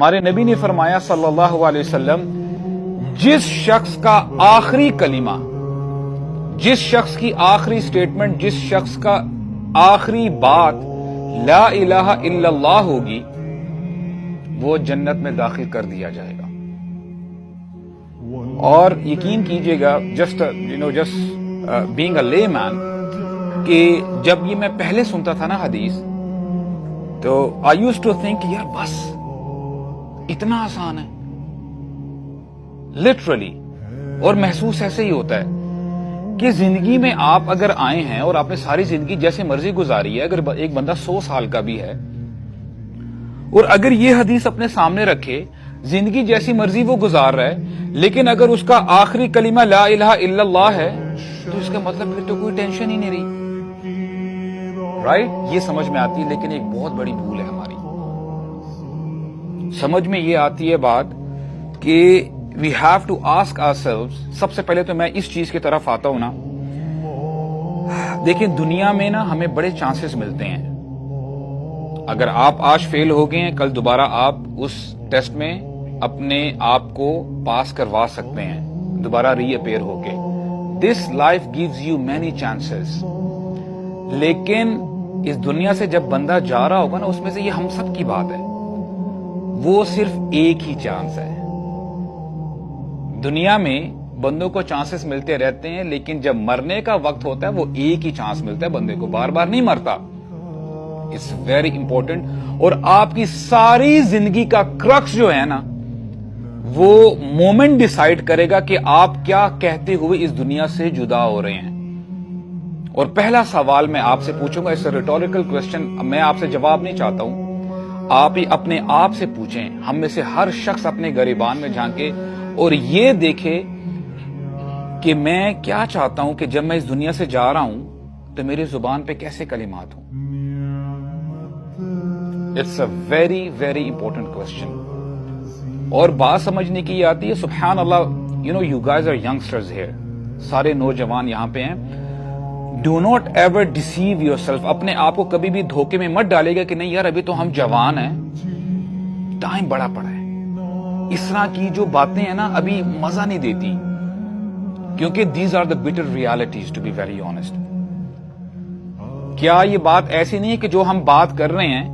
ہمارے نبی نے فرمایا صلی اللہ علیہ وسلم، جس شخص کا آخری کلمہ، جس شخص کی آخری سٹیٹمنٹ، جس شخص کا آخری بات لا الہ الا اللہ ہوگی، وہ جنت میں داخل کر دیا جائے گا۔ اور یقین کیجئے گا، جسٹ بینگ اے لے مین، کہ جب یہ میں پہلے سنتا تھا نا حدیث، تو آئی یوزڈ ٹو تھنک یار بس اتنا آسان ہے لٹرلی۔ اور محسوس ایسے ہی ہوتا ہے کہ زندگی میں آپ اگر آئے ہیں اور آپ نے ساری زندگی جیسے مرضی گزاری ہے، اگر ایک بندہ 100 سال کا بھی ہے اور اگر یہ حدیث اپنے سامنے رکھے، زندگی جیسی مرضی وہ گزار رہا ہے، لیکن اگر اس کا آخری کلمہ لا الہ الا اللہ ہے تو اس کا مطلب پھر تو کوئی ٹینشن ہی نہیں رہی، رائٹ؟ یہ سمجھ میں آتی ہے، لیکن ایک بہت بڑی بھول ہے ہماری۔ سمجھ میں یہ آتی ہے بات کہ we have to ask ourselves. سب سے پہلے تو میں اس چیز کی طرف آتا ہوں نا، دیکھیں دنیا میں نا ہمیں بڑے چانسز ملتے ہیں۔ اگر آپ آج فیل ہو گئے ہیں، کل دوبارہ آپ اس ٹیسٹ میں اپنے آپ کو پاس کروا سکتے ہیں، دوبارہ ری اپیئر ہو کے۔ This life gives you many chances, لیکن اس دنیا سے جب بندہ جا رہا ہوگا نا، اس میں سے یہ ہم سب کی بات ہے، وہ صرف ایک ہی چانس ہے۔ دنیا میں بندوں کو چانسز ملتے رہتے ہیں، لیکن جب مرنے کا وقت ہوتا ہے وہ ایک ہی چانس ملتا ہے بندے کو، بار بار نہیں مرتا۔ It's very important. اور آپ کی ساری زندگی کا کرکس جو ہے نا، وہ مومنٹ ڈیسائیڈ کرے گا کہ آپ کیا کہتے ہوئے اس دنیا سے جدا ہو رہے ہیں۔ اور پہلا سوال میں آپ سے پوچھوں گا، اس ریٹوریکل کوسچن، میں آپ سے جواب نہیں چاہتا ہوں، آپ ہی اپنے آپ سے پوچھیں۔ ہم میں سے ہر شخص اپنے گریبان میں جھانکے اور یہ دیکھے کہ میں کیا چاہتا ہوں کہ جب میں اس دنیا سے جا رہا ہوں تو میری زبان پہ کیسے کلمات ہوں۔ It's a very very important question. اور بات سمجھنے کی یہ آتی ہے، سبحان اللہ، you guys are youngsters here, سارے نوجوان یہاں پہ ہیں۔ Do not ever deceive yourself, اپنے آپ کو کبھی بھی دھوکے میں مت ڈالے گا کہ نہیں یار ابھی تو ہم جوان ہیں، ٹائم بڑا پڑا ہے، اس طرح کی جو باتیں ہیں نا ابھی مزہ نہیں دیتی، کیونکہ these are the bitter realities to be very honest. کیا یہ بات ایسی نہیں ہے کہ جو ہم بات کر رہے ہیں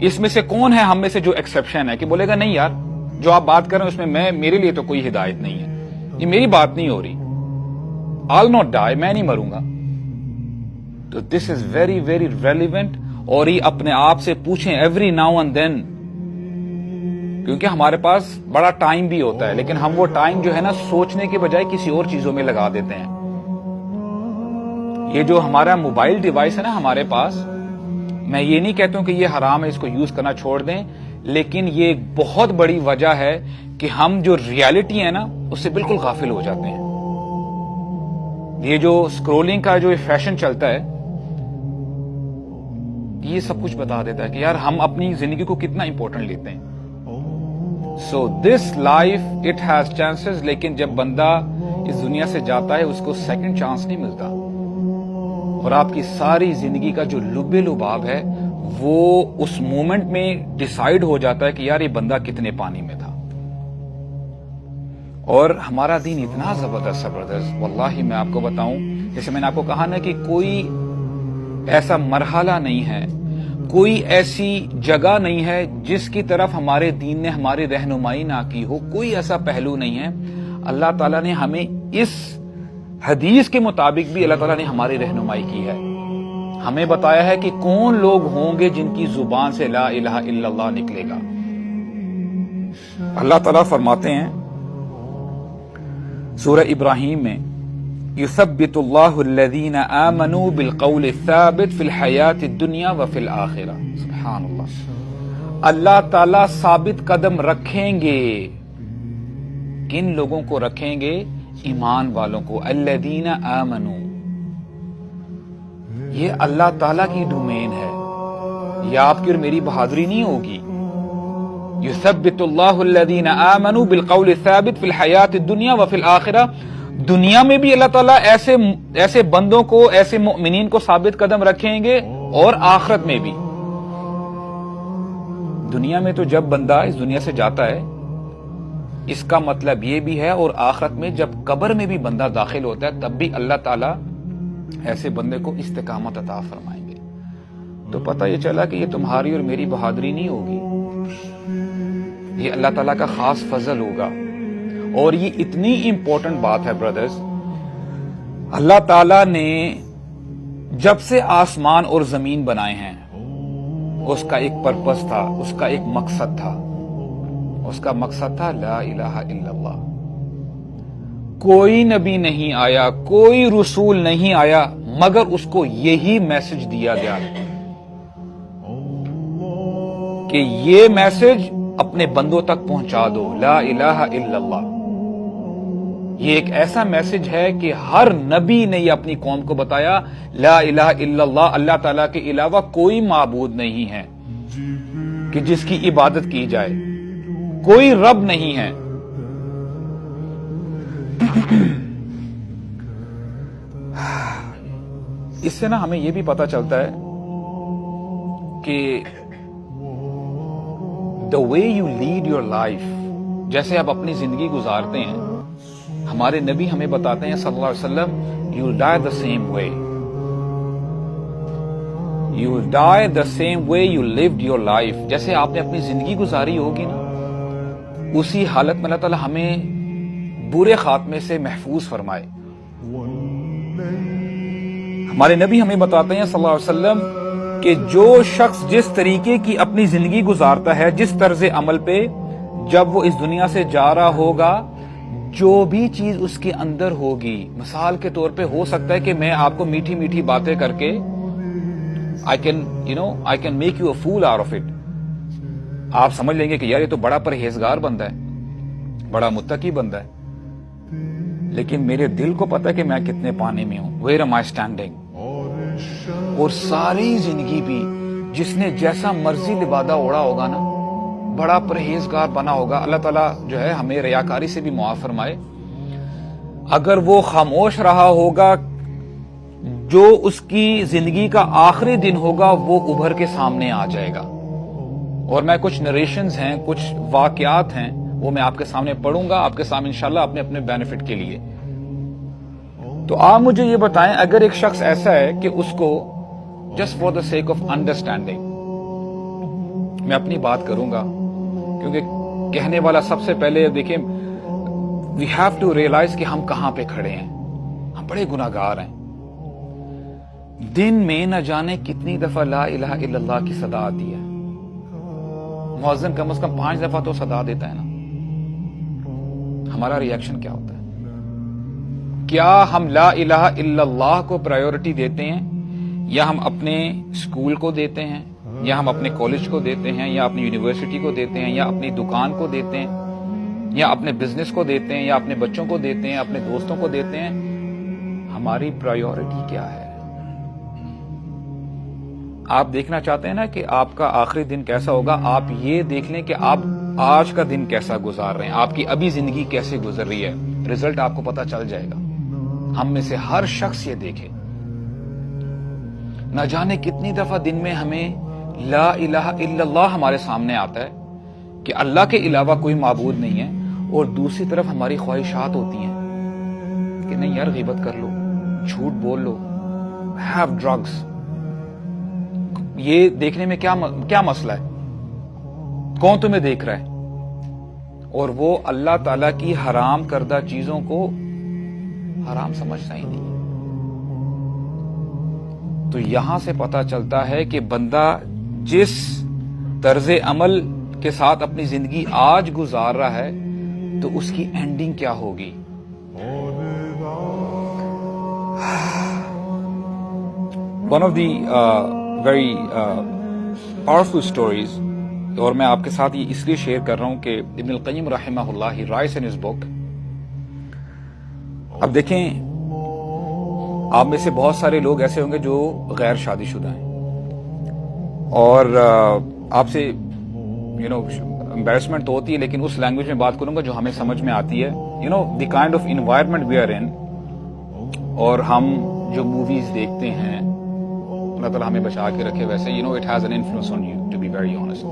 اس میں سے کون ہے ہم میں سے جو ایکسیپشن ہے کہ بولے گا نہیں یار جو آپ بات کر رہے ہیں اس میں میرے لیے تو کوئی ہدایت نہیں ہے، یہ میری بات نہیں ہو رہی، I'll not die، میں نہیں مروں گا۔ تو دس از ویری ویری ریلیونٹ۔ اور یہ اپنے آپ سے پوچھیں ایوری ناؤ اینڈ دین، کیونکہ ہمارے پاس بڑا ٹائم بھی ہوتا ہے، لیکن ہم وہ ٹائم جو ہے نا سوچنے کے بجائے کسی اور چیزوں میں لگا دیتے ہیں۔ یہ جو ہمارا موبائل ڈیوائس ہے نا ہمارے پاس، میں یہ نہیں کہتا ہوں کہ یہ حرام ہے، اس کو یوز کرنا چھوڑ دیں، لیکن یہ ایک بہت بڑی وجہ ہے کہ ہم جو ریالٹی ہے نا اس سے بالکل غافل ہو جاتے ہیں۔ یہ جو اسکرولنگ کا جو فیشن چلتا ہے یہ سب کچھ بتا دیتا ہے کہ یار ہم اپنی زندگی کو کتنا امپورٹنٹ لیتے ہیں۔ So this life it has chances, لیکن جب بندہ اس دنیا سے جاتا ہے اس کو سیکنڈ چانس نہیں ملتا، اور آپ کی ساری زندگی کا جو لب لباب ہے وہ اس مومنٹ میں ڈیسائیڈ ہو جاتا ہے کہ یار یہ بندہ کتنے پانی میں تھا۔ اور ہمارا دین اتنا زبردست، واللہ میں آپ کو بتاؤں، جیسے میں نے آپ کو کہا نا کہ کوئی ایسا مرحلہ نہیں ہے، کوئی ایسی جگہ نہیں ہے جس کی طرف ہمارے دین نے ہماری رہنمائی نہ کی ہو، کوئی ایسا پہلو نہیں ہے۔ اللہ تعالیٰ نے ہمیں اس حدیث کے مطابق بھی اللہ تعالیٰ نے ہماری رہنمائی کی ہے، ہمیں بتایا ہے کہ کون لوگ ہوں گے جن کی زبان سے لا الہ الا اللہ نکلے گا۔ اللہ تعالیٰ فرماتے ہیں سورہ ابراہیم میں، یثبت اللہ الذین آمنوا بالقول الثابت فی الحیات الدنیا وفی الآخرہ۔ سبحان اللہ، اللہ تعالیٰ ثابت قدم رکھیں گے، کن لوگوں کو رکھیں گے؟ ایمان والوں کو، الذین آمنوا، یہ اللہ تعالیٰ کی ڈومین ہے، یہ آپ کی اور میری بہادری نہیں ہوگی۔ یثبت اللہ الذین آمنوا بالقول الثابت فی الحیات الدنیا وفی الآخرہ، دنیا میں بھی اللہ تعالیٰ ایسے بندوں کو، ایسے مؤمنین کو ثابت قدم رکھیں گے، اور آخرت میں بھی۔ دنیا میں تو جب بندہ اس دنیا سے جاتا ہے اس کا مطلب یہ بھی ہے، اور آخرت میں جب قبر میں بھی بندہ داخل ہوتا ہے تب بھی اللہ تعالیٰ ایسے بندے کو استقامت عطا فرمائیں گے. تو پتہ یہ چلا کہ یہ تمہاری اور میری بہادری نہیں ہوگی، یہ اللہ تعالیٰ کا خاص فضل ہوگا. اور یہ اتنی امپورٹنٹ بات ہے برادرز، اللہ تعالیٰ نے جب سے آسمان اور زمین بنائے ہیں اس کا ایک پرپس تھا، اس کا ایک مقصد تھا. اس کا مقصد تھا لا الہ الا اللہ. کوئی نبی نہیں آیا، کوئی رسول نہیں آیا مگر اس کو یہی میسج دیا گیا کہ یہ میسج اپنے بندوں تک پہنچا دو، لا الہ الا اللہ. یہ ایک ایسا میسج ہے کہ ہر نبی نے یہ اپنی قوم کو بتایا لا الہ الا اللہ، اللہ تعالیٰ کے علاوہ کوئی معبود نہیں ہے کہ جس کی عبادت کی جائے، کوئی رب نہیں ہے. اس سے نا ہمیں یہ بھی پتا چلتا ہے کہ the way you lead your life، جیسے آپ اپنی زندگی گزارتے ہیں، ہمارے نبی ہمیں بتاتے ہیں صلی اللہ علیہ وسلم you will die the same way. You will die the same way you lived your life. جیسے آپ نے اپنی زندگی گزاری ہوگی نا، اسی حالت میں اللہ تعالیٰ ہمیں برے خاتمے سے محفوظ فرمائے. ہمارے نبی ہمیں بتاتے ہیں صلی اللہ علیہ وسلم کہ جو شخص جس طریقے کی اپنی زندگی گزارتا ہے، جس طرز عمل پہ، جب وہ اس دنیا سے جا رہا ہوگا، جو بھی چیز اس کے اندر ہوگی، مثال کے طور پہ ہو سکتا ہے کہ میں آپ کو میٹھی میٹھی باتیں کر کے I can make you a fool out of it. آپ سمجھ لیں گے کہ یار یہ تو بڑا پرہیزگار بندہ ہے، بڑا متقی بندہ ہے، لیکن میرے دل کو پتا ہے کہ میں کتنے پانے میں ہوں. Where am I standing؟ اور ساری زندگی بھی جس نے جیسا مرضی لبادہ اوڑا ہوگا نا، بڑا پرہیزگار بنا ہوگا، اللہ تعالیٰ جو ہے ہمیں ریاکاری سے بھی معاف فرمائے، اگر وہ خاموش رہا ہوگا، جو اس کی زندگی کا آخری دن ہوگا وہ ابھر کے سامنے آ جائے گا. اور میں کچھ نریشنز ہیں، کچھ واقعات ہیں، وہ میں آپ کے سامنے پڑھوں گا، آپ کے سامنے انشاءاللہ اپنے اپنے بینیفٹ کے لیے. تو آپ مجھے یہ بتائیں، اگر ایک شخص ایسا ہے کہ اس کو just for the sake of understanding, میں اپنی بات کروں گا کیونکہ کہنے والا سب سے پہلے دیکھیں، وی ہیو ٹو ریئلائز کہ ہم کہاں پہ کھڑے ہیں. ہم بڑے گناہگار ہیں. دن میں نہ جانے کتنی دفعہ لا الہ الا اللہ کی صدا آتی ہے. مؤذن کم از کم 5 دفعہ تو صدا دیتا ہے نا. ہمارا ریئیکشن کیا ہوتا ہے؟ کیا ہم لا الہ الا اللہ کو پرائیورٹی دیتے ہیں، یا ہم اپنے اسکول کو دیتے ہیں، یا ہم اپنے کالج کو دیتے ہیں، یا اپنی یونیورسٹی کو دیتے ہیں، یا اپنی دکان کو دیتے ہیں، یا اپنے بزنس کو دیتے ہیں، یا اپنے بچوں کو دیتے ہیں، اپنے دوستوں کو دیتے ہیں؟ ہماری پرائیورٹی کیا ہے؟ آپ دیکھنا چاہتے ہیں نا کہ آپ کا آخری دن کیسا ہوگا، آپ یہ دیکھ لیں کہ آپ آج کا دن کیسا گزار رہے ہیں، آپ کی ابھی زندگی کیسے گزر رہی ہے. رزلٹ آپ کو پتا چل جائے گا. ہم میں سے ہر شخص یہ دیکھے، نہ جانے کتنی دفعہ دن میں ہمیں لا الہ الا اللہ ہمارے سامنے آتا ہے کہ اللہ کے علاوہ کوئی معبود نہیں ہے، اور دوسری طرف ہماری خواہشات ہوتی ہیں کہ نہیں یار غیبت کر لو، جھوٹ بول لو، ہیو ڈرگس. یہ دیکھنے میں کیا مسئلہ ہے؟ کون تمہیں دیکھ رہا ہے؟ اور وہ اللہ تعالیٰ کی حرام کردہ چیزوں کو حرام سمجھتا ہی نہیں. تو یہاں سے پتا چلتا ہے کہ بندہ جس طرز عمل کے ساتھ اپنی زندگی آج گزار رہا ہے تو اس کی اینڈنگ کیا ہوگی. One of the very powerful stories, اور میں آپ کے ساتھ یہ اس لیے شیئر کر رہا ہوں کہ ابن القیم رحمہ اللہ he writes in his book. اب دیکھیں، آپ میں سے بہت سارے لوگ ایسے ہوں گے جو غیر شادی شدہ ہیں، اور آپ سے امبیرسمنٹ تو ہوتی ہے، لیکن اس لینگویج میں بات کروں گا جو ہمیں سمجھ میں آتی ہے. The kind of environment we are in, اور ہم جو موویز دیکھتے ہیں، اللہ تعالیٰ ہمیں بچا کے رکھے، ویسے it has an influence on you to be very honest.